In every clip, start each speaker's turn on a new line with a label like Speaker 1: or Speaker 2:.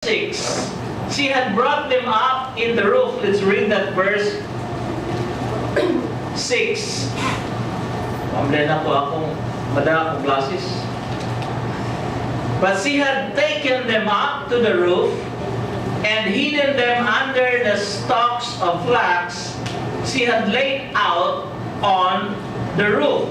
Speaker 1: 6, she had brought them up in the roof. Let's read that verse 6. Mamlay na po akong madala akong glasses. But she had taken them up to the roof and hidden them under the stalks of flax she had laid out on the roof.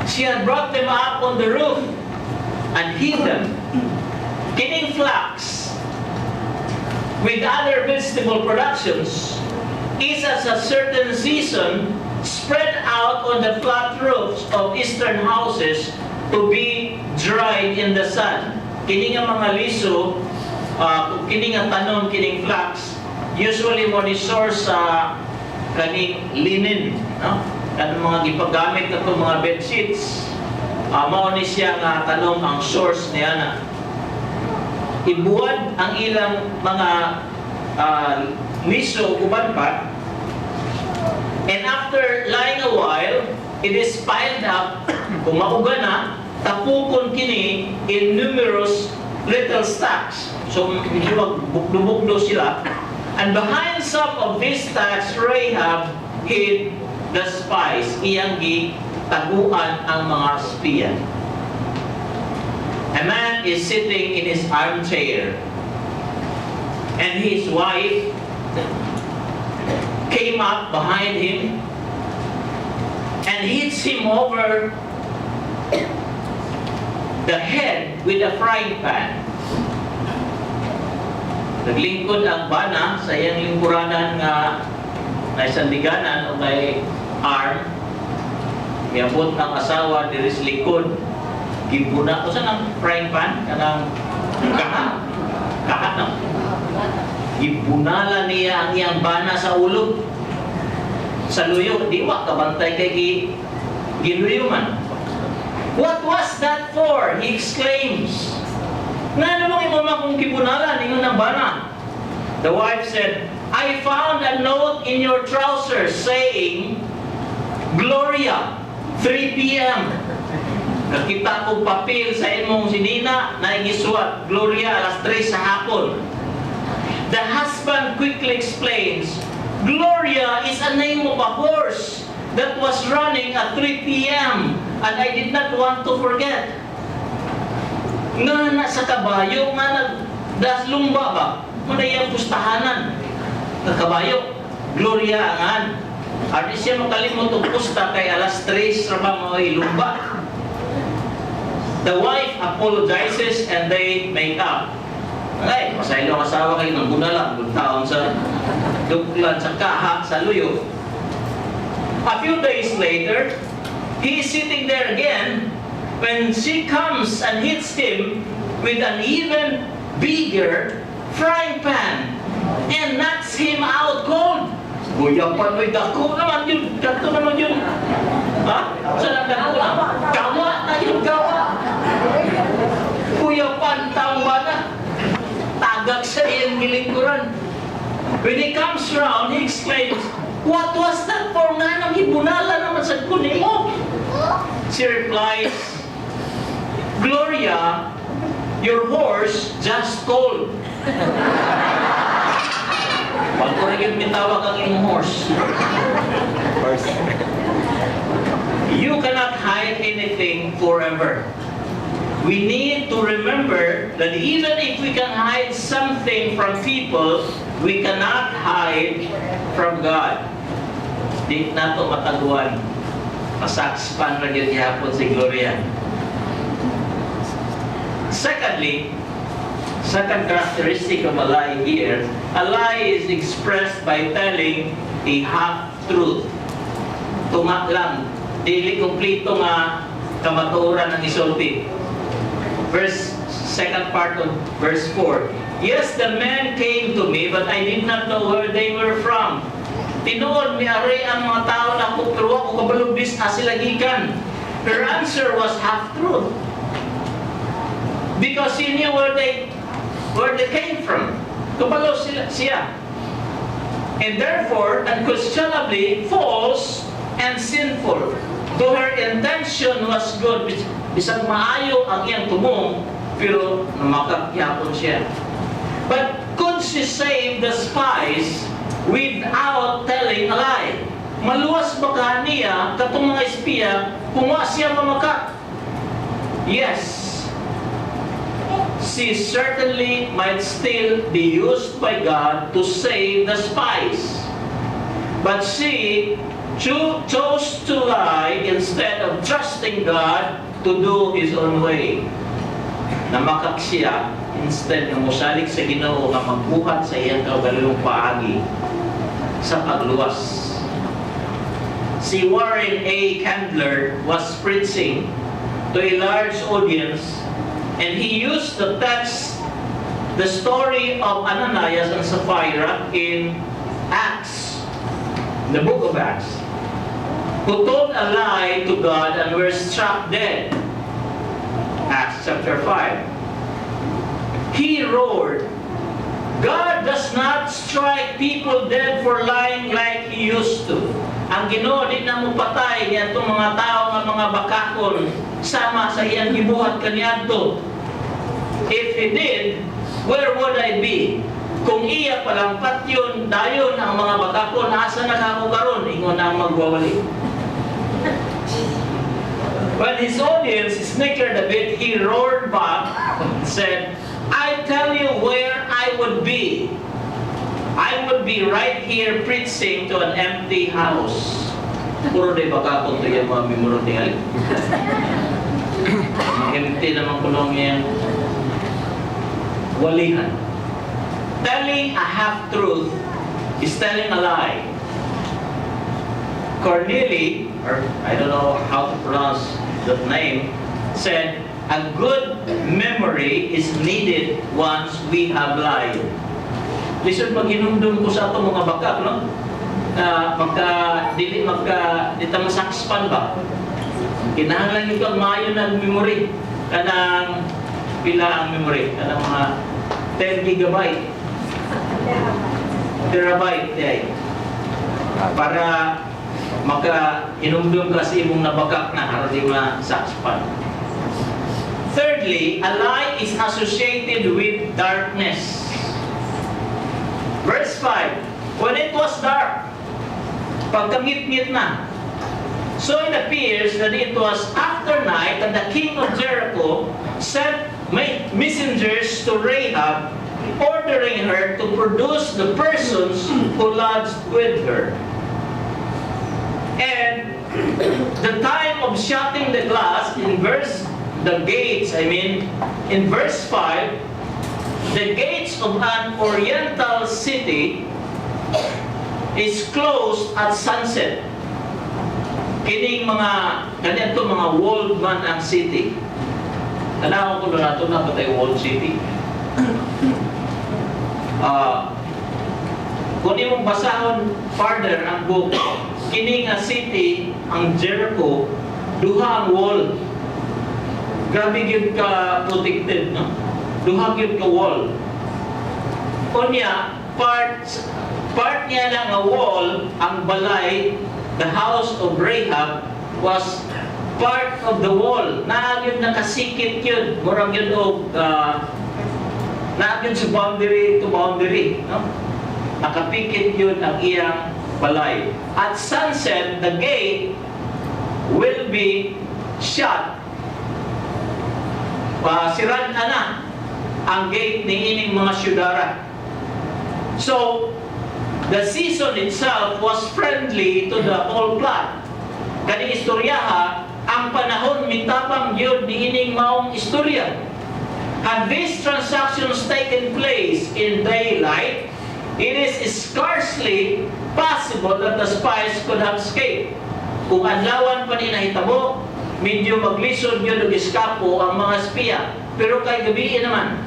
Speaker 1: She had brought them up on the roof and hid them. Kining flax with other vegetable productions is at a certain season spread out on the flat roofs of eastern houses to be dried in the sun. Kining ang mga liso, kining ang tanom, kining flax, usually mo ni source sa kaning linen, no? Kanang mga gipagamit nato mga bed sheets, mao ni siya nga tanom ang source niya na. Ibuwad ang ilang mga liso uban pa, and after lying a while, it is piled up, kung mauga na, tapukon kini in numerous little stacks. So, medyo magbukdo-bukdo sila. And behind some of these stacks, Rahab hid the spies. Iyang gitaguan ang mga spiya. A man is sitting in his armchair, and his wife came up behind him and hits him over the head with a frying pan. Naglingkod ang bana sa iyang lingkuranan nga na isang liganan o may arm. Miabot ng asawa diri sa likod. Gibuna ko sa ng frying pan kanang kahat na. Gibunala niya ang iyang bana sa ulo. Sa luyo, di wa kabantay kay giluyo man. What was that for? He exclaims. Nga namang imama kong gibunala ningon ang bana. The wife said, I found a note in your trousers saying, Gloria, 3 p.m. Nakita ko papel sa imong sinina na igiswat, Gloria, alas 3 sa hapon. The husband quickly explains, Gloria is a name of a horse that was running at 3 p.m. and I did not want to forget. Nga na sa kabayo, nga nagdaslumba ba? Muna yung pustahanan. Ng kabayo, Gloria angan. Adi siya makalimot ang pusta kay alas 3 sa mga ilumba. The wife apologizes and they make up. Ay, masaylo ang asawa kayo ng bunala, taon sa duklan sa kaha, sa luyo. A few days later, he is sitting there again when she comes and hits him with an even bigger frying pan and knocks him out cold. Guyapan mo'y dako naman yun, dako naman yun. Ha? Saan ang dako na? Gawa na yun, gawa. Guyapan, tamba na. Tagag sa iyang gilingkuran. When he comes around, he exclaims, What was that for nga nang ibunala naman sa kunin mo? She replies, Gloria, your horse just told. Pag ko rin yung mitawag ang iyong horse. You cannot hide anything forever. We need to remember that even if we can hide something from people, we cannot hide from God. Di na ito mataguan. Masakspan rin yun ihapon si Gloria. Secondly, second characteristic of a lie here, a lie is expressed by telling a half-truth. Tuma lang, dili kumplito nga kamatuoran ng isulti. Second part of verse 4. Yes, the men came to me, but I did not know where they were from. Tinuod ni Ari ang mga tao na pero ako kabalubis sila gikan. Her answer was half-truth. Because she knew where they came from. Kabalo siya. And therefore, unquestionably false and sinful. Though her intention was good, bisag maayo ang iyang tumong, Pero namakakyapon siya. But could she save the spies without telling a lie? Maluwas ba ka niya katong mga espiya kung wa siya mamakak? Yes. She certainly might still be used by God to save the spies. But she chose to lie instead of trusting God to do His own way. Namakak siya instead ng musalig sa Ginoo nga magbuhat sa iyang kaugalingong paagi sa pagluwas. Si Warren A. Candler was preaching to a large audience, and he used the text, the story of Ananias and Sapphira in Acts, the book of Acts, who told a lie to God and were struck dead. Acts chapter 5. He roared, God does not strike people dead for lying like He used to. Ang Ginoo di na mo patay niya itong mga tao nga mga bakakon sama sa iyang gibuhat kaniadto. If He did, where would I be? Kung iya palang patyon, dayon ang mga bakakon, asa na ako karon? Ingon na ang magwawali. When his audience snickered a bit, he roared back and said, I tell you where I would be. I would be right here preaching to an empty house. Puro day baka kung ito yung mga memoro tingali. Empty naman kulong yung walihan. Telling a half-truth is telling a lie. Corneli, or I don't know how to pronounce that name, said, a good memory is needed once we have lied. Listen, pag hinumdum ko sa ito mga bakak, no? Dili masakspan ba? Kinahanglan yung kang maayo ng memory. Kanang pila ang memory? Kanang mga 10 gigabyte. Terabyte. Para hinumdum ka sa imong nabakak na para di masakspan. Thirdly, a lie is associated with darkness. Verse 5, when it was dark, pagkangit-ngit na. So it appears that it was after night and the king of Jericho sent messengers to Rahab, ordering her to produce the persons who lodged with her. And the time of shutting the glass in verse 5, the gates of an oriental city is closed at sunset. Kining ganito mga walled man ang city. Tanaw ko na ito na patay walled city. Kung imong basahon further ang book, kining city, ang Jericho, duha ang wall. Grabe yun ka protected, no? Duha yun ka wall. Kunya, part niya lang a wall, ang balay, the house of Rahab, was part of the wall. Naagyon nakasikit yun. Murag yun naagyon sa boundary to boundary, no? Nakapikit yun ang iyang balay. At sunset, the gate will be shut. Sirad na ang gate ni ining mga syudara. So, the season itself was friendly to the whole plot. Kani istoryaha, ang panahon mitabang yun ni ining maong istorya. Had these transactions taken place in daylight, it is scarcely possible that the spies could have escaped. Kung adlawan pa ni nahitabo, medyo maglisod yun o iskapo ang mga espiya. Pero kay gabi naman.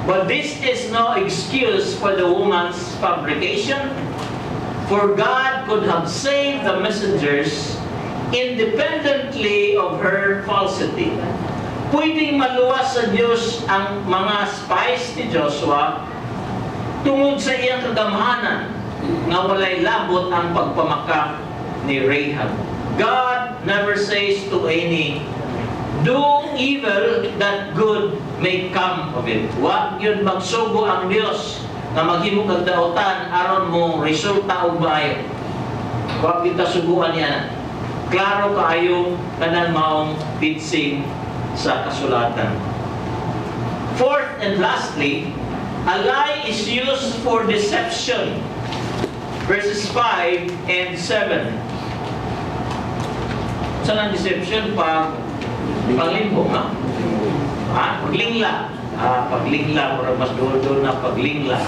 Speaker 1: But this is no excuse for the woman's fabrication. For God could have saved the messengers independently of her falsity. Pwedeng maluwas sa Diyos ang mga spies ni Joshua tungod sa iyang kagamhanan nga walay labot ang pagpamakak ni Rahab. God never says to any do evil that good may come of it. Wa yun magsugo ang Dios na maghimo kag daotan aron mo resulta og maayo. Wa kita suguan niya. Klaro kaayo kanang maong bitsing sa kasulatan. Fourth and lastly, a lie is used for deception. Verses 5 and 7. Saan ang deception? Paglimbong, ha? Paglingla. Paglingla, or mas doon na paglingla.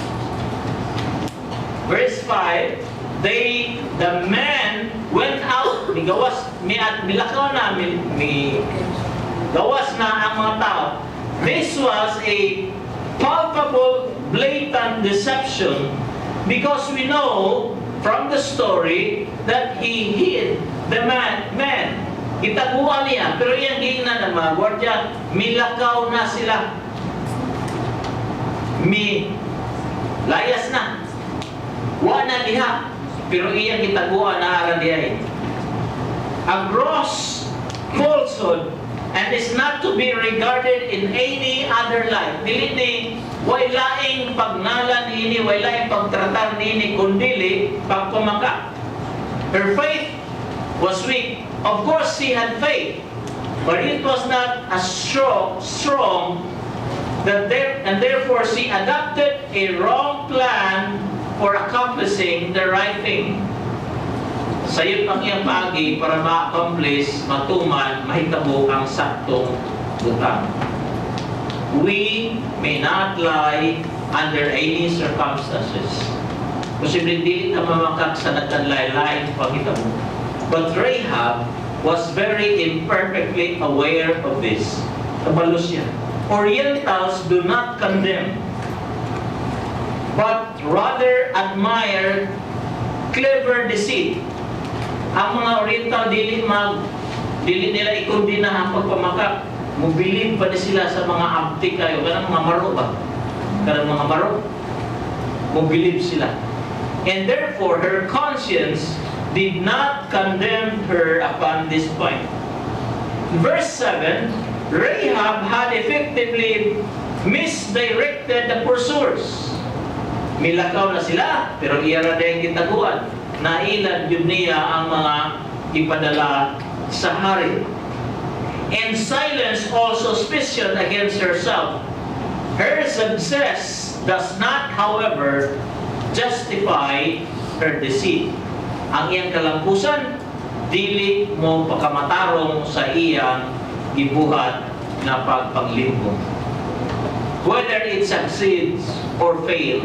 Speaker 1: Verse 5, the man went out, milakaw na, gawas na ang mga tao. This was a palpable, blatant deception because we know from the story that he hid the man. Itaguan niya, pero yung gina ng mga gwardya, milakaw na sila. Layas na. Wa na diha, pero iyang itaguan na aran diha. A gross falsehood and is not to be regarded in any other light. Dili ni way laing pagnalan ini, way laing pagtratar ni kundili pagpamaka. Her faith was weak. Of course, she had faith, but it was not as strong and therefore she adopted a wrong plan for accomplishing the right thing. Sayop ang iyang pagi para ma-accomplish, matuman, mahitabo ang saktong butang. We may not lie under any circumstances. Posibleng dili ka mamakak sa nagkanlay-laing panghitabo. But Rahab was very imperfectly aware of this. Kabalo siya. Orientals do not condemn, but rather admire clever deceit. Ang mga Oriental dili nila ikundina ang pagpamakak. Mubilib pa sila sa mga abtik kayo. Kanang mga maro ba? Kanang mga maro. Mubilib sila. And therefore, her conscience did not condemn her upon this point. Verse 7, Rahab had effectively misdirected the pursuers. Milakaw na sila, pero iyara din kitaguan. Nailan yun niya ang mga ipadala sa hari. And silence all suspicion against herself. Her success does not, however, justify her deceit. Ang iyang kalampusan, dili mo pagkamatarong sa iyang gibuhat na pagpaglimbong. Whether it succeeds or fails,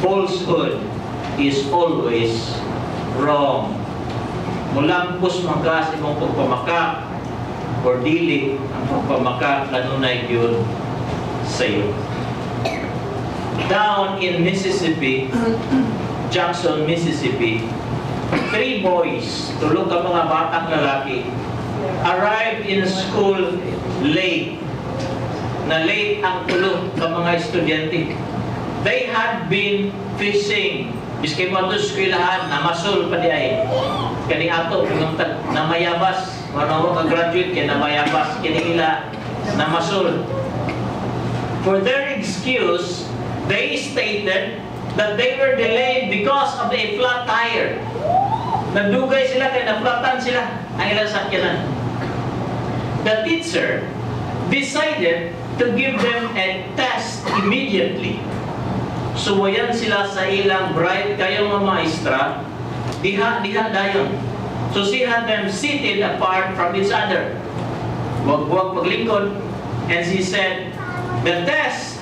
Speaker 1: falsehood is always wrong. Mulampos man ka sa imong pagpamaka or dili ang pagpamaka kanunay yun sa iyo. Down in Mississippi, Jackson, Mississippi, 3 boys, tulog ka mga batang lalaki, arrived in school late. Na late ang tulog ka mga estudyante. They had been fishing. Biskay mo ito eskwelahan, namasol pa di ay. Kani ato, namayabas. Mano ka graduate, kaya namayabas. Kini ila, namasol. For their excuse, they stated that they were delayed because of a flat tire. Nagdugay sila kaya na-flatan sila ang ilang sakyanan. The teacher decided to give them a test immediately. Suwayan sila sa ilang bright kayong mga maestra, diha dayon. So she had them seated apart from each other. Wag paglingkod. And she said, the test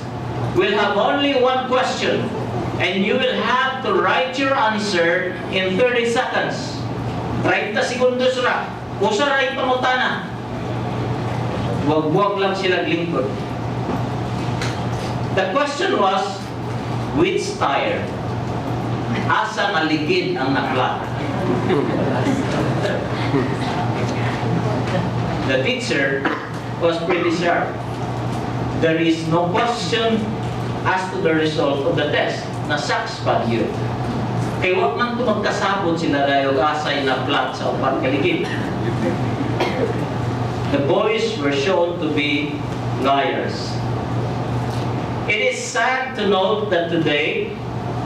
Speaker 1: will have only one question. And you will have to write your answer in 30 seconds. 30 segundos ra. Usa ra ipangutana. Wag lang sila lingkod. The question was, which tire? Asa maligid ang naklat? The teacher was pretty sharp. There is no question as to the result of the test. Nasaks pa yun. Kaya wag man ito magkasabot sila dahil asay na flat sa upat kaligid. The boys were shown to be liars. It is sad to note that today,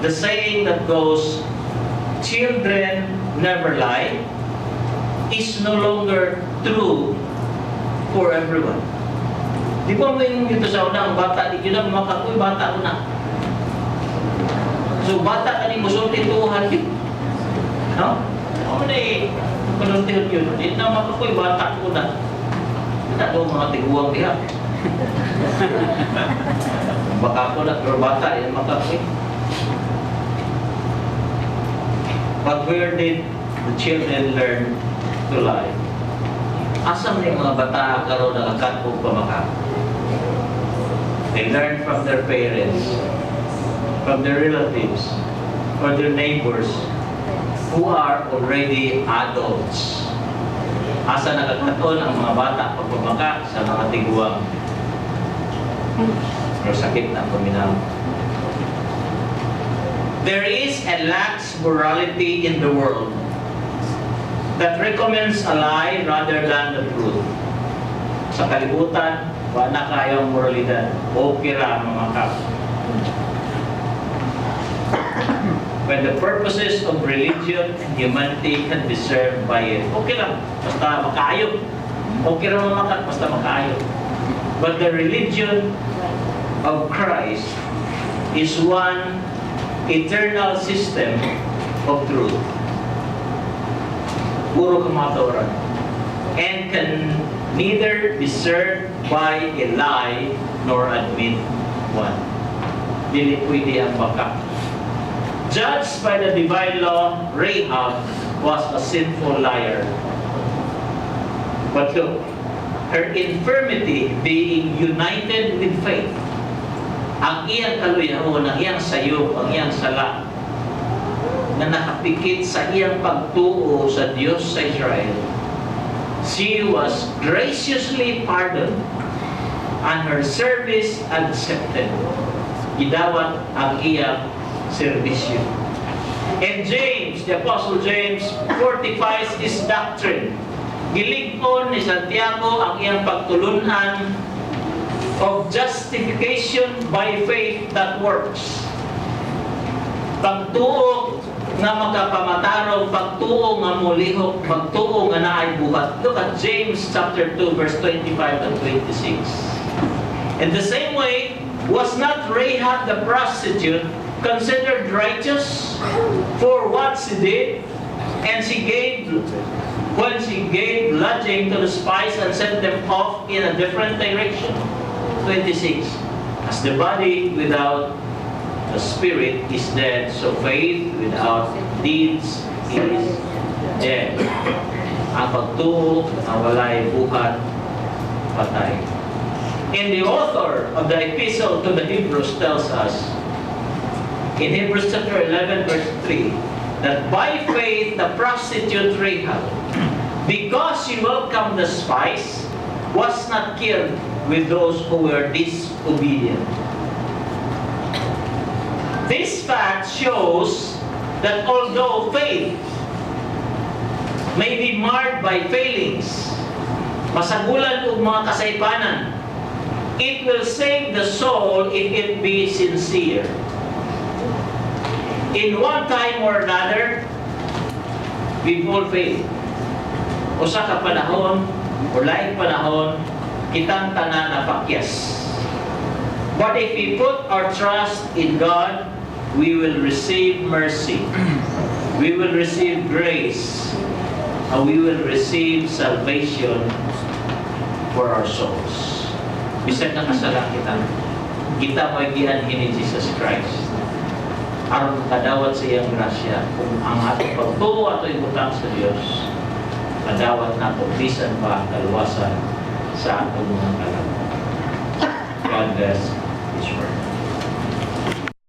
Speaker 1: the saying that goes, "Children never lie," is no longer true for everyone. Di ba mo yung dito sa una, ang bata, di yun ang makakoy, bata ko na. So, bata ka ni musulti tuhan yun. No? Ako na eh, panuntihan yun. Di na makakoy, bata ko na. Hindi ako mga tiguang diha. Baka ko na, pero bata, yan makakoy. But where did the children learn to lie? Asam na yung mga bata karoon nakakatpong pamaka? They learn from their parents, from their relatives, or their neighbors who are already adults. Asa nakakaton ang mga bata pagpamaka sa mga tiguang. Pero sakit na paminaw. There is a lax morality in the world that recommends a lie rather than the truth. Sa kalibutan, wala kayong moralidad. Okay ra mga kap. When the purposes of religion and humanity can be served by it. Okay lang, basta makaayog. Okay ra mga kap, basta makaayog. But the religion of Christ is one eternal system of truth. Puro kamatawaran. And can neither be served by a lie nor admit one. Dili pwede ang baka. Judged by the divine law, Rahab was a sinful liar. But look, her infirmity being united with faith, ang iyang kaluyahon, ang iyang sayop, ang iyang sala, na nakapikit sa iyang pagtuo sa Diyos sa Israel, she was graciously pardoned and her service accepted. Gidawat ang iyang serbisyo. And James, the Apostle James, fortifies his doctrine. Gilig-on ni Santiago ang iyang pagtulunan of justification by faith that works. Pagtuo nga makapamatarong, pagtuo nga mulihok, pagtuo nga naay buhat. Look at James chapter 2 verse 25 and 26. In the same way, was not Rahab the prostitute considered righteous for what she did? And she gave, when she gave lodging to the spies and sent them off in a different direction. 26. As the body without the spirit is dead, so faith without deeds is dead. Ang pagtuo ang walay buhat, patay. And the author of the epistle to the Hebrews tells us in Hebrews chapter 11 verse 3 that by faith the prostitute Rahab, because she welcomed the spies, was not killed with those who were disobedient. This fact shows that although faith may be marred by failings, masagulan ug mga kasaypanan, it will save the soul if it be sincere. In one time or another, we all fail. Usa ka panahon, o laing panahon, kitang tanan na pakyas. But if we put our trust in God, we will receive mercy. We will receive grace. And we will receive salvation for our souls. Bisag na kasala kita may gianhin ni Jesus Christ. Aron kadawat sa iyang grasya, kung ang atong pagtuo ato ibutang sa Dios, kadawat nato bisan pa kaluwasan sa atong mga kalag. God bless His word.